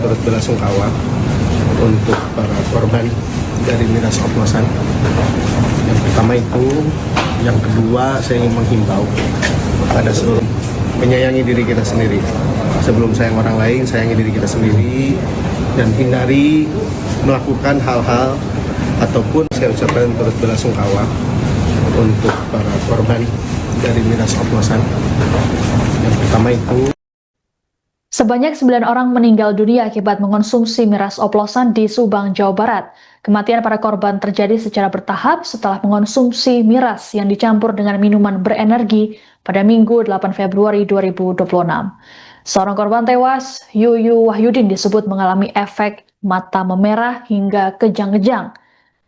turut belasungkawa untuk para korban dari miras oplosan. Yang pertama itu, yang kedua saya ingin menghimbau pada seluruh menyayangi diri kita sendiri. Sebelum sayang orang lain, sayangi diri kita sendiri dan hindari melakukan hal-hal ataupun saya ucapkan turut belasungkawa untuk para korban dari miras oplosan. Yang pertama itu, sebanyak 9 orang meninggal dunia akibat mengonsumsi miras oplosan di Subang, Jawa Barat. Kematian para korban terjadi secara bertahap setelah mengonsumsi miras yang dicampur dengan minuman berenergi pada Minggu 8 Februari 2026. Seorang korban tewas, Yuyu Wahyudin, disebut mengalami efek mata memerah hingga kejang-kejang.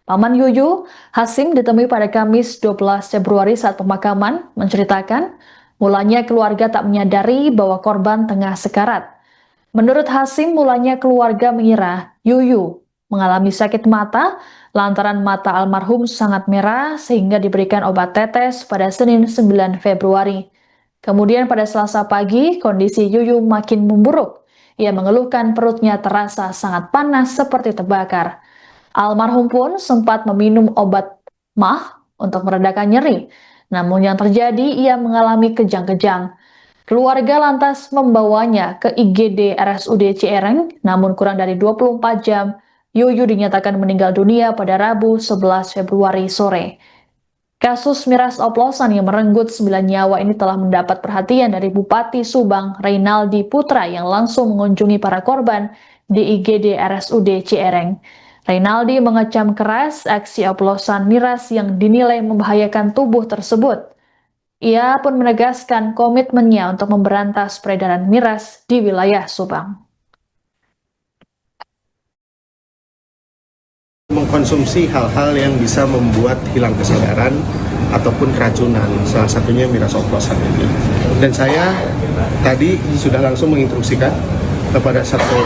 Paman Yuyu, Hasim, ditemui pada Kamis 12 Februari saat pemakaman, menceritakan mulanya keluarga tak menyadari bahwa korban tengah sekarat. Menurut Hasim, mulanya keluarga mengira Yuyu mengalami sakit mata lantaran mata almarhum sangat merah sehingga diberikan obat tetes pada Senin 9 Februari. Kemudian pada Selasa pagi, kondisi Yuyu makin memburuk. Ia mengeluhkan perutnya terasa sangat panas seperti terbakar. Almarhum pun sempat meminum obat mah untuk meredakan nyeri. Namun yang terjadi, ia mengalami kejang-kejang. Keluarga lantas membawanya ke IGD RSUD Ciareng, namun kurang dari 24 jam, Yuyu dinyatakan meninggal dunia pada Rabu 11 Februari sore. Kasus miras oplosan yang merenggut 9 nyawa ini telah mendapat perhatian dari Bupati Subang, Reynaldi Putra, yang langsung mengunjungi para korban di IGD RSUD Ciareng. Reynaldi mengecam keras aksi oplosan miras yang dinilai membahayakan tubuh tersebut. Ia pun menegaskan komitmennya untuk memberantas peredaran miras di wilayah Subang. mengkonsumsi hal-hal yang bisa membuat hilang kesadaran ataupun keracunan, salah satunya miras oplosan ini. Dan saya tadi sudah langsung menginstruksikan kepada Satpol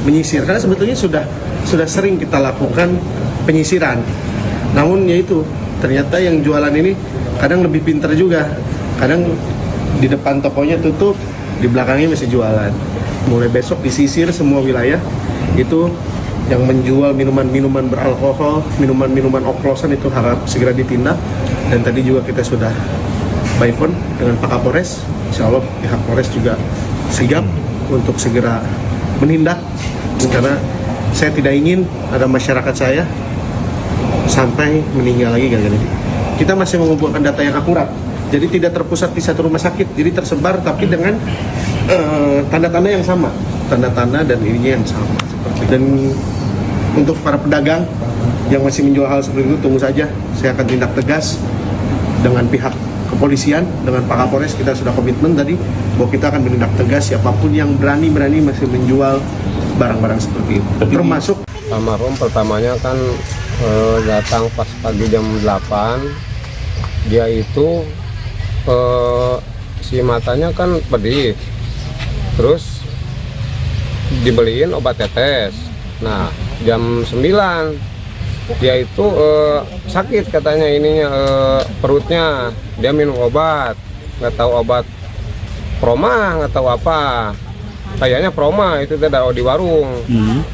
menyisir, karena sebetulnya sudah sering kita lakukan penyisiran. Namun yaitu ternyata yang jualan ini kadang lebih pintar juga, kadang di depan tokonya tutup, di belakangnya masih jualan. Mulai besok disisir semua wilayah itu yang menjual minuman-minuman beralkohol, minuman-minuman oplosan itu harap segera ditindak. Dan tadi juga kita sudah by phone dengan Pak Kapolres, insya Allah pihak Polres juga sigap untuk segera menindak, karena saya tidak ingin ada masyarakat saya sampai meninggal lagi gara-gara ini. Kita masih mengumpulkan data yang akurat, jadi tidak terpusat di satu rumah sakit, jadi tersebar tapi dengan tanda-tanda yang sama, tanda-tanda dan ininya yang sama. Dan untuk para pedagang yang masih menjual hal seperti itu, tunggu saja, saya akan tindak tegas dengan pihak kepolisian, dengan Pak Kapolres. Kita sudah komitmen tadi bahwa kita akan menindak tegas siapapun yang berani masih menjual barang-barang seperti itu. Termasuk almarhum pertamanya kan datang pas pagi jam 8. Dia itu si matanya kan pedih, terus dibeliin obat tetes. Nah jam 9 dia itu sakit katanya ininya, perutnya. Dia minum obat, nggak tahu obat proma, nggak tahu apa, kayaknya proma itu tidak di warung.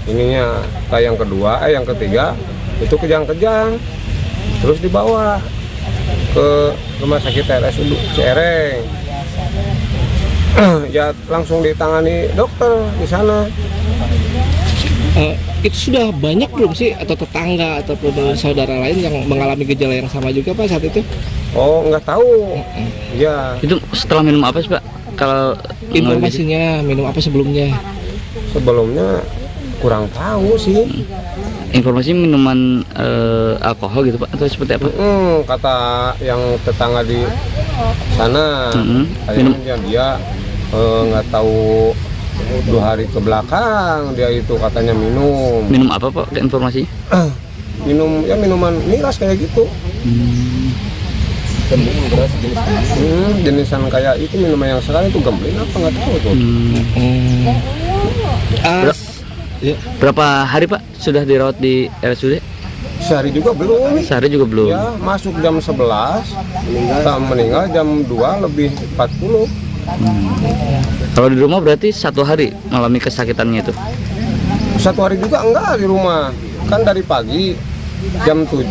Ininya yang kedua, yang ketiga itu kejang-kejang, terus dibawa ke rumah sakit RSUD Ciareng. Ya langsung ditangani dokter di sana. Itu sudah banyak belum sih, atau tetangga ataupun saudara lain yang mengalami gejala yang sama juga Pak saat itu? Oh nggak tahu. Ya. Itu setelah minum apa sih Pak? Kalau Informasinya minum apa sebelumnya? Sebelumnya kurang tahu sih. Informasi minuman alkohol gitu Pak, atau seperti apa? Kata yang tetangga di sana, kayaknya dia nggak tahu 2 hari ke belakang dia itu katanya minum. Minum apa Pak? Informasi? Minum ya minuman miras kayak gitu. Gambling beras jenisan kayak itu, minuman yang sekarang itu gambling apa nggak tahu tuh. Berapa hari Pak sudah dirawat di RSUD? Sehari juga belum. Sehari juga belum. Ya, masuk jam 11, meninggal jam 2 lebih 40. Kalau di rumah berarti 1 hari mengalami kesakitannya itu? 1 hari juga enggak di rumah. Kan dari pagi jam 7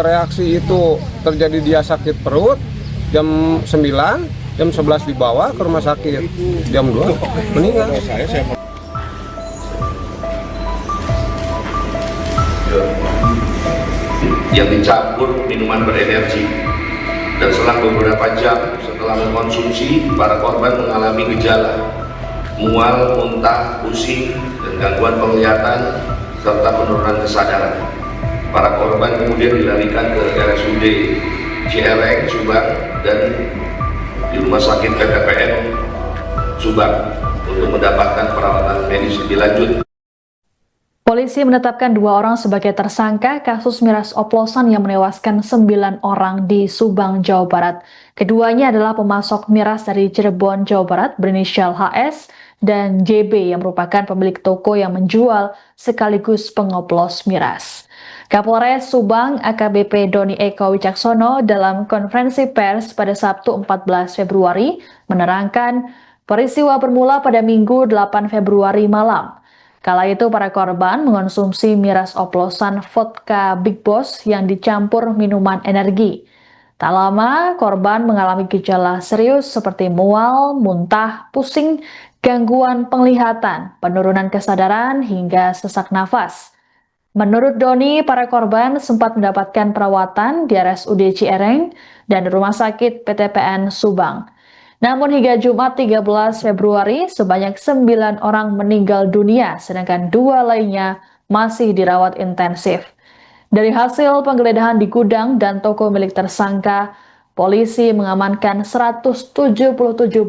reaksi itu terjadi, dia sakit perut, jam 9, jam 11 dibawa ke rumah sakit, jam 2 meninggal. Yang dicampur minuman berenergi, dan selang beberapa jam setelah mengkonsumsi, para korban mengalami gejala mual, muntah, pusing, dan gangguan penglihatan serta penurunan kesadaran. Para korban kemudian dilarikan ke RSUD Ciereng, Subang, dan di Rumah Sakit PTPN Subang untuk mendapatkan perawatan medis lebih lanjut. Polisi menetapkan 2 orang sebagai tersangka kasus miras oplosan yang menewaskan 9 orang di Subang, Jawa Barat. Keduanya adalah pemasok miras dari Cirebon, Jawa Barat berinisial HS dan JB yang merupakan pemilik toko yang menjual sekaligus pengoplos miras. Kapolres Subang AKBP Doni Eko Wicaksono dalam konferensi pers pada Sabtu 14 Februari menerangkan peristiwa bermula pada Minggu 8 Februari malam. Kala itu para korban mengonsumsi miras oplosan vodka Big Boss yang dicampur minuman energi. Tak lama korban mengalami gejala serius seperti mual, muntah, pusing, gangguan penglihatan, penurunan kesadaran hingga sesak nafas. Menurut Doni, para korban sempat mendapatkan perawatan di RSUD Ciereng dan Rumah Sakit PTPN Subang. Namun hingga Jumat 13 Februari, sebanyak 9 orang meninggal dunia, sedangkan 2 lainnya masih dirawat intensif. Dari hasil penggeledahan di gudang dan toko milik tersangka, polisi mengamankan 177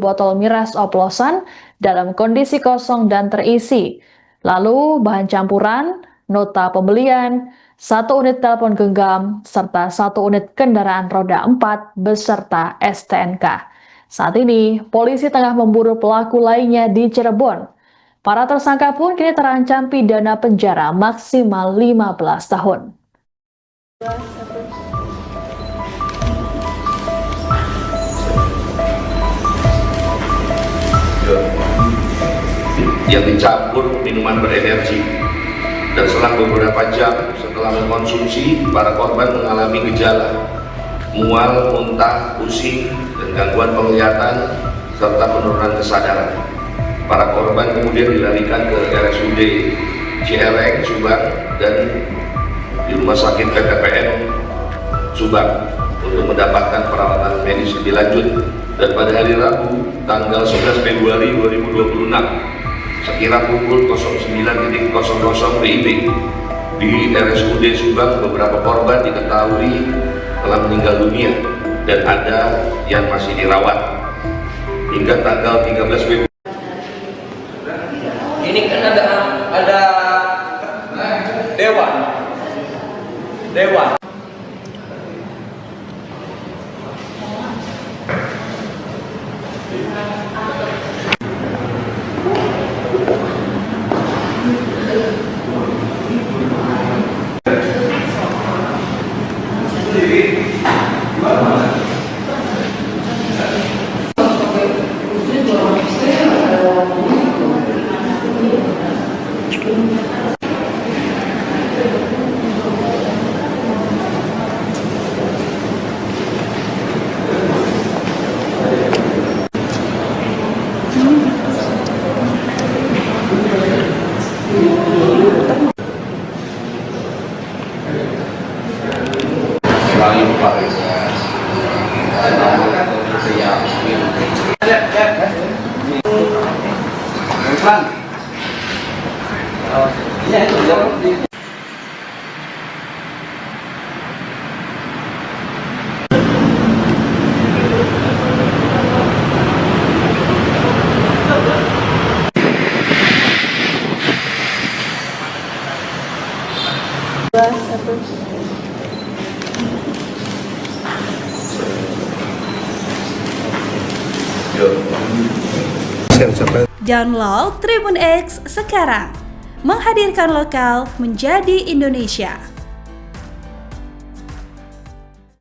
botol miras oplosan dalam kondisi kosong dan terisi. Lalu bahan campuran, nota pembelian, 1 unit telepon genggam, serta 1 unit kendaraan roda 4 beserta STNK. Saat ini, polisi tengah memburu pelaku lainnya di Cirebon. Para tersangka pun kini terancam pidana penjara maksimal 15 tahun. Yang dicampur minuman berenergi, dan selang beberapa jam setelah mengkonsumsi, para korban mengalami gejala mual, muntah, pusing, dan gangguan penglihatan serta penurunan kesadaran. Para korban kemudian dilarikan ke RSUD Ciereng, Subang, dan di Rumah Sakit PTPN Subang untuk mendapatkan perawatan medis lebih lanjut. Dan pada hari Rabu tanggal 11 Februari 2026 sekira pukul 09.00 WIB di RSUD Subang, beberapa korban diketahui telah meninggal dunia dan ada yang masih dirawat. Hingga tanggal 13 Februari ini kan ada dewan. Download Tribun X sekarang, menghadirkan lokal menjadi Indonesia.